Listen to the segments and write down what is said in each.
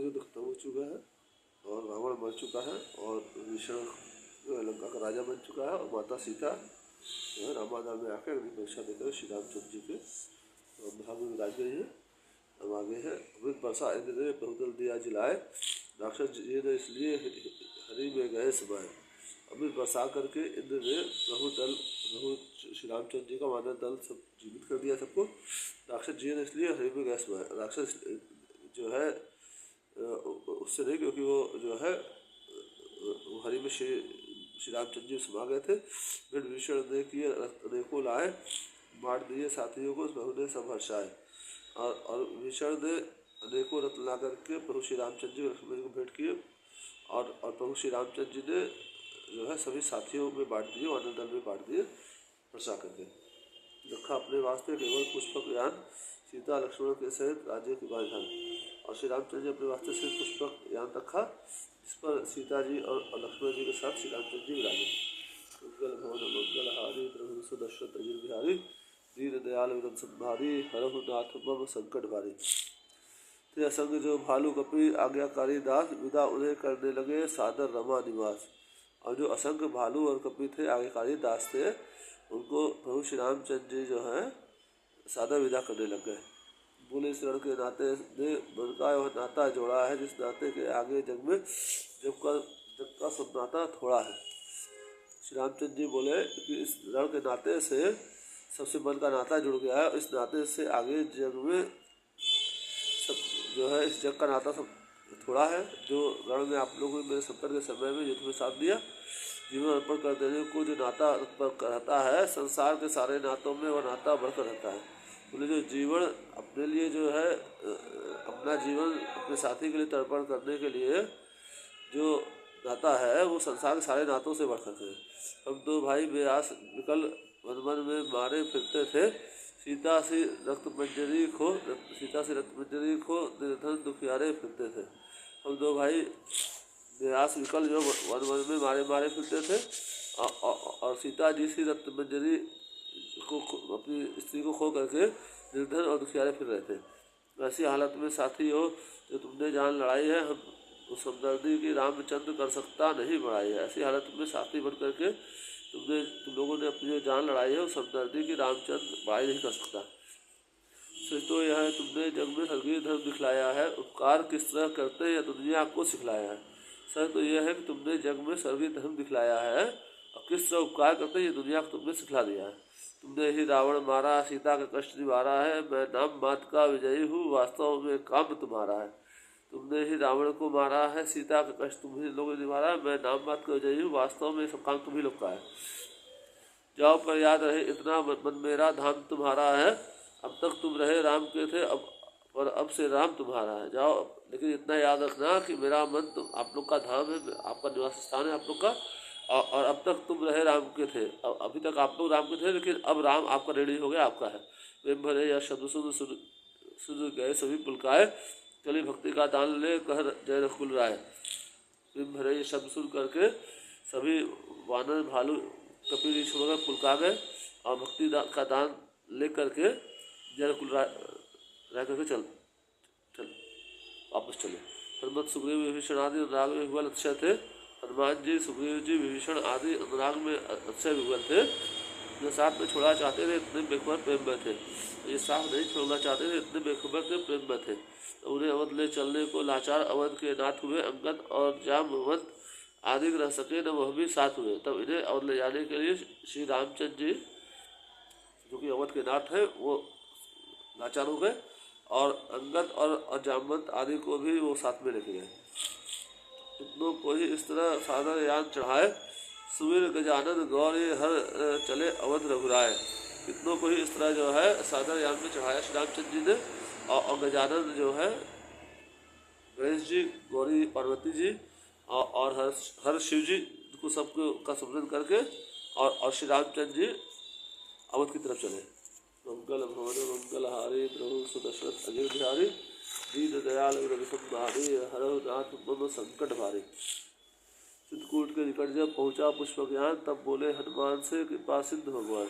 युद्ध खत्म हो चुका है और रावण मर चुका है और विभीषण जो है लंका का राजा बन चुका है और माता सीता जो है रामायण में आकर अग्नि परीक्षा देकर श्री रामचंद्र जी के भाग में विराज गई है। अब आगे है अमृत वर्षा इंद्र ने बहुतल दिया जिलाए, राक्षस जी ने इसलिए हरि में गए समाये। अमृत वर्षा करके इंद्र ने बहु श्री रामचंद्र जी का मानव दल सब जीवित कर दिया सबको। राक्षस जी ने इसलिए हरि में गए समाये। राक्षस जो है उससे नहीं, क्योंकि वो जो है हरि में श्री रामचंद्र जी समा गए थे। फिर विभीषण ने किए अनेकों लाए, बांट दिए साथियों को बहु ने सब हर्षाए। और विभीषण ने अनेकों रत्न ला करके प्रभु श्री रामचंद्र जी लक्ष्मण जी को भेंट किए और प्रभु श्री रामचंद्र जी ने जो है सभी साथियों में बांट दिए, वानर दल में बांट दिए वर्षा करके। रखा अपने वास्ते केवल पुष्पक यान, सीता लक्ष्मण के सहित राज्य की राजधानी। और श्री रामचंद्र जी अपने वास्ते सिर्फ पुष्पक यान रखा, जिस पर सीता जी और लक्ष्मण जी के साथ श्री रामचंद्र जी विराजे। मंगल भवन मंगल हारी प्रभु सुदर्शन अजिर बिहारी, दीन दयाल विदम संभारी, हरहु नाथ मम संकट भारी। ते असंग जो भालू कपि आज्ञाकारी दास, विदा उन्हें करने लगे सादर रमा निवास। और जो असंख्य भालू और कपि थे, आज्ञाकारी दास थे, उनको प्रभु श्री रामचंद्र जी जो है सादर विदा करने लग गए। बोले शरण के नाते ने मन का वह नाता जोड़ा है, जिस नाते के आगे जग में जग का सब नाता थोड़ा है। श्री रामचंद्र जी बोले कि इस रण के नाते से सबसे मन का नाता जुड़ गया है, इस नाते से आगे जग में सब जो है इस जग का नाता सब थोड़ा है। जो रण में आप लोगों ने मेरे संकट के समय में युद्ध में साथ दिया, जीवन अर्पण कर देने को जो नाता रहता है, संसार के सारे नातों में वह नाता बढ़कर रहता है। बोले जो जीवन अपने लिए जो है अपना जीवन अपने साथी के लिए तर्पण करने के लिए जो नाता है, वो संसार के सारे नातों से बढ़कर है। हम दो भाई बेआस निकल वन वन में मारे फिरते थे, सीता से रक्त मंजरी खो निर्धन दुखियारे फिरते थे। हम दो भाई बेआस निकल जो वन वन में मारे फिरते थे और सीता जी सी रक्त मंजरी को अपनी स्त्री को खो करके निर्धन और दुखियारे फिर रहे थे। ऐसी हालत में साथी हो जो तुमने जान लड़ाई है, हम उस हमदर्दी की रामचंद्र कर सकता नहीं बढ़ाई है। ऐसी हालत में साथी बन करके तुम लोगों ने अपनी जो जान लड़ाई है, उस हमदर्दी की रामचंद्र बढ़ाई नहीं कर सकता। सच तो यह है तुमने जग में स्वर्गीय धर्म दिखलाया है, उपकार किस तरह करते हैं यह दुनिया को सिखलाया है। सच तो यह है कि तुमने जग में स्वर्गीय धर्म दिखलाया है और किस तरह उपकार करते हैं ये दुनिया को तुमने सिखला दिया है। तुमने ही रावण मारा, सीता का कष्ट निवारा है, मैं नाम मात का विजयी हूँ, वास्तव में काम तुम्हारा है। तुमने ही रावण को मारा है, सीता का कष्ट तुम ही लोगों ने निवारा है, मैं नाम मात का विजयी हूँ, वास्तव में सब काम तुम ही लोग का है। जाओ पर याद रहे इतना मन मेरा धाम तुम्हारा है, अब तक तुम रहे राम के थे अब से राम तुम्हारा है। जाओ लेकिन इतना याद रखना कि मेरा मन तुम आप लोग का धाम है, आपका निवास स्थान है आप लोग का, और अब तक तुम रहे राम के थे। अभी तक आप लोग राम के थे, लेकिन अब राम आपका रेडी हो गया, आपका है। प्रेम भरे या शब्द सुन गए सभी पुलकाए, चली भक्ति का दान ले कह जय रघुकुल राय। प्रेम भरे ये शब्द सुन करके सभी वानर भालू कपिल ऋषि वगैरह पुलका गए और भक्ति का दान ले करके जय रघुकुल राय रह करके चल वापस चले। हनुमत सुग्रीव विभीषण आदि अनुराग में विह्वल अक्षय थे। हनुमान जी सुग्रीव जी विभीषण आदि अनुराग में अक्षय विह्वल थे। जो साथ में छोड़ना चाहते थे इतने बेखबर प्रेम में थे, ये साथ नहीं छोड़ना चाहते थे इतने बेखबर थे प्रेम में थे। तो उन्हें अवध ले चलने को लाचार अवध के नाथ हुए, अंगद और जामवंत आदि रह सके न वह भी साथ हुए। तब इन्हें अवध ले जाने के लिए श्री रामचंद्र जी जो कि अवध के नाथ हैं वो लाचार हो गए और अंगद और जामवंत आदि को भी वो साथ में लेके गए। इतनों को ही इस तरह सादर यान चढ़ाए, सुवीर गजानन गौरी हर चले अवध रघुराय। कितनों को ही इस तरह जो है सादर यान में चढ़ाया श्री रामचंद्र जी ने, और गजानन जो है गणेश जी, गौरी पार्वती जी और हर शिव जी को सबको का सुमिरन करके और श्री रामचंद्र जी अवध की तरफ चले। मंगल भवन मंगल हारी प्रभु सुदशरथ अजिर बिहारी, दीन दयाल विसंहारी, हरहु नाथ मम संकट भारी। चित्रकूट के निकट जब पहुँचा पुष्पज्ञान, तब बोले हनुमान से कृपा सिंधु भगवान।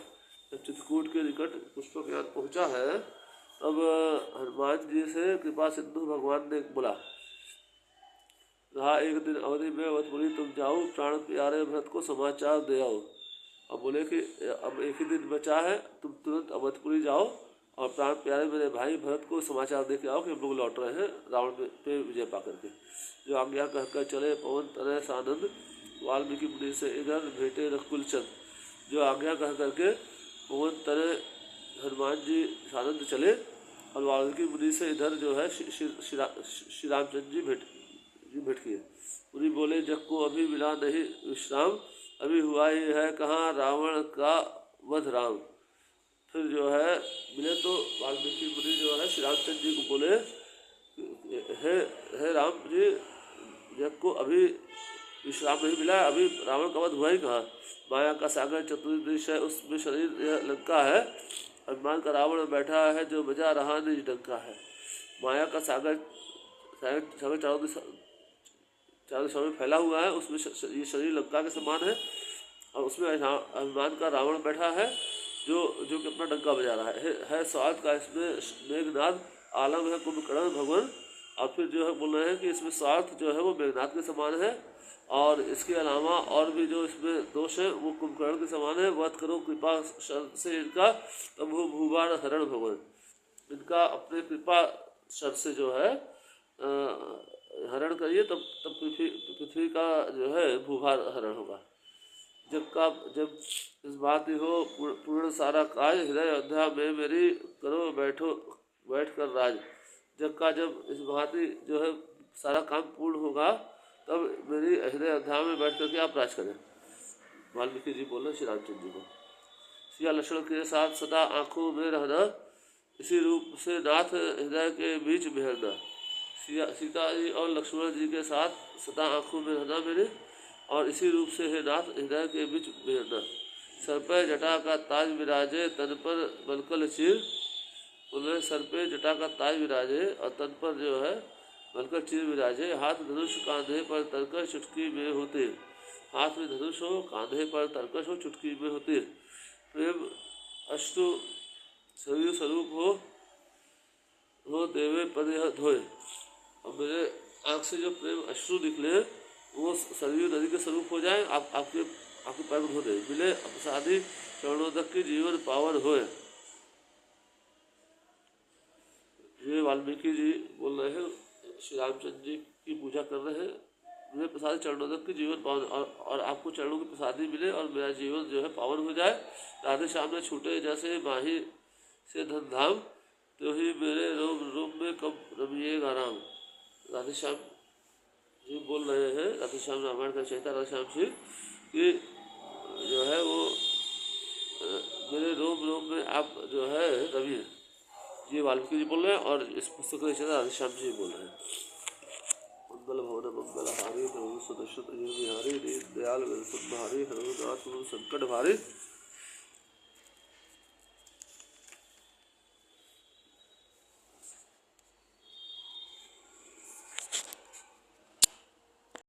जब चित्रकूट के निकट पुष्पज्ञान पहुँचा है, तब हनुमान जी से कृपा सिंधु भगवान ने बोला रहा एक दिन अवधि में अवधपुरी तुम जाओ, प्राण प्यारे भरत को समाचार दे आओ। अब बोले कि अब एक ही दिन बचा है, तुम तुरंत अवधपुरी जाओ और प्राण प्यारे मेरे भाई भरत को समाचार दे के आओ कि हम लोग लौट रहे हैं रावण पे विजय पा करके। जो आज्ञा कहकर चले पवन तनय सानंद, वाल्मीकि मुनि से इधर भेटे रघुकुल चंद। जो आज्ञा कह करके पवन तनय हनुमान जी सानंद चले और वाल्मीकि मुनि से इधर जो है श्री रामचंद्र जी भेंट किए। मुनि बोले जग को अभी मिला नहीं विश्राम, अभी हुआ ही है कहाँ रावण का वध राम। फिर जो है मिले तो वाल्मीकि मुनि जो है श्री रामचंद्र जी को बोले हे राम जी, जग को अभी विश्राम नहीं मिला, अभी रावण का वध हुआ ही कहाँ। माया का सागर चतुर्दिश है, उसमें शरीर यह लंका है, अभिमान का रावण बैठा है जो बजा रहा निज डंका है। माया का सागर चारों दिशाओं में फैला हुआ है, उसमें ये शरीर लंका के समान है और उसमें अभिमान का रावण बैठा है जो कि अपना डंका बजा रहा है स्वाद का इसमें मेघनाद, आलम है कुंभकर्ण भगवान। और फिर जो है बोल रहे हैं कि इसमें स्वार्थ जो है वो मेघनाद के समान है और इसके अलावा और भी जो इसमें दोष है वो कुंभकर्ण के समान है। वध करो कृपा से इनका, तब वो भूभार हरण भगवान, इनका अपने कृपा शर से जो है हरण करिए, तब पृथ्वी का जो है भूभार हरण होगा। जब इस बात ही हो पूर्ण सारा काज, हृदय अयोध्या में मेरी करो बैठ कर राज। जब इस भांति जो है सारा काम पूर्ण होगा तब मेरी हृदय अयोध्या में बैठ करके आप राज करें। वाल्मीकि जी बोले श्री रामचंद्र जी को, सिया लक्ष्मण के साथ सदा आंखों में रहना, इसी रूप से नाथ हृदय के बीच बिहरना। सीता जी और लक्ष्मण जी के साथ सदा आंखों में रहना मेरे, और इसी रूप से है नाथ हृदय के बीच बिहरना। सर पे जटा का ताज विराजे, तन पर बलकल चीर। उन्हें सर पे जटा का ताज विराजे और तन पर जो है बलकल चीर विराजे। हाथ धनुष कांधे पर तरकश चुटकी में होते, हाथ में धनुष हो कांधे पर तरकश हो चुटकी में होते। प्रेम अश्रु सरयू स्वरूप हो देवे पद धोए। और मेरे आँख से जो प्रेम अश्रु निकले वो सरयू नदी के स्वरूप हो जाए, आपके पैर धो दे। मिले शादी चरणोदक की जीवन पावन होए। ये वाल्मीकि जी बोल रहे हैं, श्री रामचंद्र जी की पूजा कर रहे हैं। मुझे प्रसाद चरणोदक की जीवन पावन और आपको चरणों की प्रसादी मिले और मेरा जीवन जो है पावन हो जाए। राधे श्याम ने छूटे जैसे माही से धन धाम, तो ही मेरे रोम रोम में कब रमिएगा राम। राधे श्याम जी बोल रहे हैं, राधे श्याम रामायण का चैता राधे श्याम जी कि जो है वो मेरे रोम रोम में आप जो है रमिए। ये वाल्मीकि जी बोल रहे हैं और इस पुस्तक का चैता राधे श्याम जी बोल रहे हैं। मंगल भवन मंगल हारी प्रभु सुदर्शन बिहारी, दीन दयाल संभारी, हनुनाथ संकट भारी।